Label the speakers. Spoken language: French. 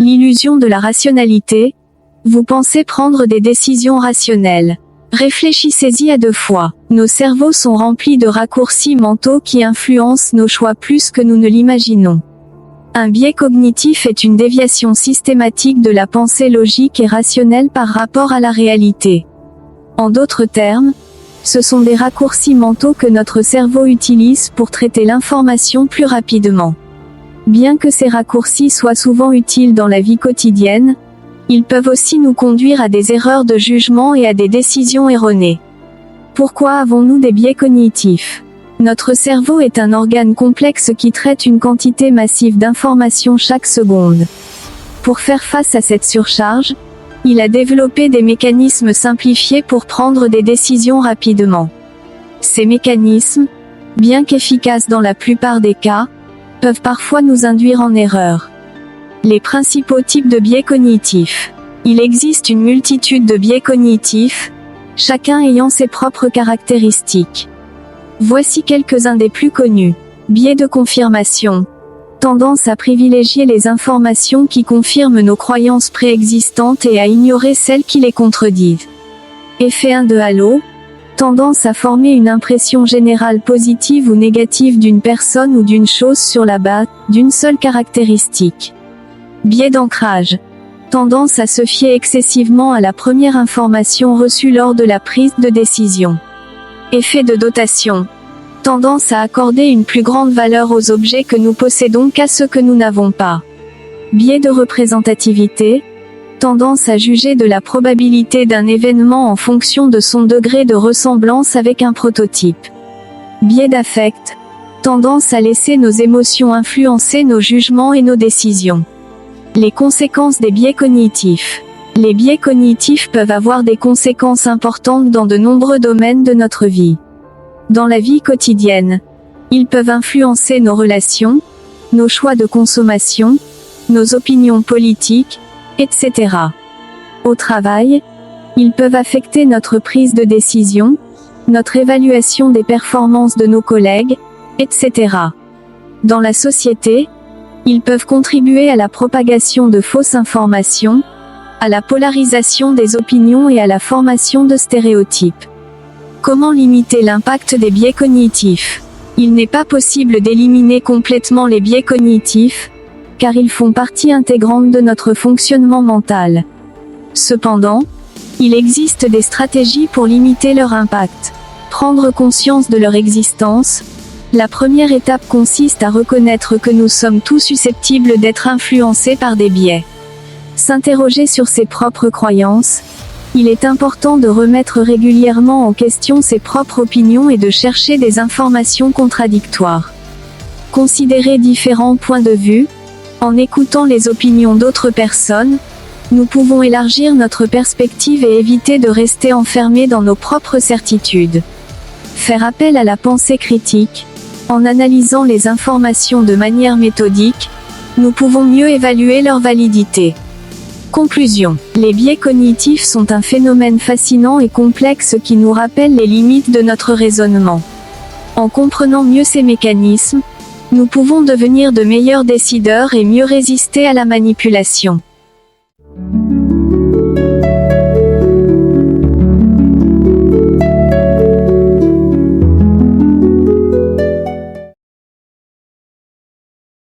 Speaker 1: L'illusion de la rationalité. Vous pensez prendre des décisions rationnelles. Réfléchissez-y à 2 fois. Nos cerveaux sont remplis de raccourcis mentaux qui influencent nos choix plus que nous ne l'imaginons. Un biais cognitif est une déviation systématique de la pensée logique et rationnelle par rapport à la réalité. En d'autres termes, ce sont des raccourcis mentaux que notre cerveau utilise pour traiter l'information plus rapidement. Bien que ces raccourcis soient souvent utiles dans la vie quotidienne, ils peuvent aussi nous conduire à des erreurs de jugement et à des décisions erronées. Pourquoi avons-nous des biais cognitifs ? Notre cerveau est un organe complexe qui traite une quantité massive d'informations chaque seconde. Pour faire face à cette surcharge, il a développé des mécanismes simplifiés pour prendre des décisions rapidement. Ces mécanismes, bien qu'efficaces dans la plupart des cas, peuvent parfois nous induire en erreur. Les principaux types de biais cognitifs. Il existe une multitude de biais cognitifs, chacun ayant ses propres caractéristiques. Voici quelques-uns des plus connus. Biais de confirmation. Tendance à privilégier les informations qui confirment nos croyances préexistantes et à ignorer celles qui les contredisent. Effet 1 de halo. Tendance à former une impression générale positive ou négative d'une personne ou d'une chose sur la base d'une seule caractéristique. Biais d'ancrage. Tendance à se fier excessivement à la première information reçue lors de la prise de décision. Effet de dotation. Tendance à accorder une plus grande valeur aux objets que nous possédons qu'à ceux que nous n'avons pas. Biais de représentativité. Tendance à juger de la probabilité d'un événement en fonction de son degré de ressemblance avec un prototype. Biais d'affect. Tendance à laisser nos émotions influencer nos jugements et nos décisions. Les conséquences des biais cognitifs. Les biais cognitifs peuvent avoir des conséquences importantes dans de nombreux domaines de notre vie. Dans la vie quotidienne, ils peuvent influencer nos relations, nos choix de consommation, nos opinions politiques, etc. Au travail, ils peuvent affecter notre prise de décision, notre évaluation des performances de nos collègues, etc. Dans la société, ils peuvent contribuer à la propagation de fausses informations, à la polarisation des opinions et à la formation de stéréotypes. Comment limiter l'impact des biais cognitifs ? Il n'est pas possible d'éliminer complètement les biais cognitifs, car ils font partie intégrante de notre fonctionnement mental. Cependant, il existe des stratégies pour limiter leur impact. Prendre conscience de leur existence. La première étape consiste à reconnaître que nous sommes tous susceptibles d'être influencés par des biais. S'interroger sur ses propres croyances. Il est important de remettre régulièrement en question ses propres opinions et de chercher des informations contradictoires. Considérer différents points de vue. En écoutant les opinions d'autres personnes, nous pouvons élargir notre perspective et éviter de rester enfermés dans nos propres certitudes. Faire appel à la pensée critique. En analysant les informations de manière méthodique, nous pouvons mieux évaluer leur validité. Conclusion. Les biais cognitifs sont un phénomène fascinant et complexe qui nous rappelle les limites de notre raisonnement. En comprenant mieux ces mécanismes, nous pouvons devenir de meilleurs décideurs et mieux résister à la manipulation.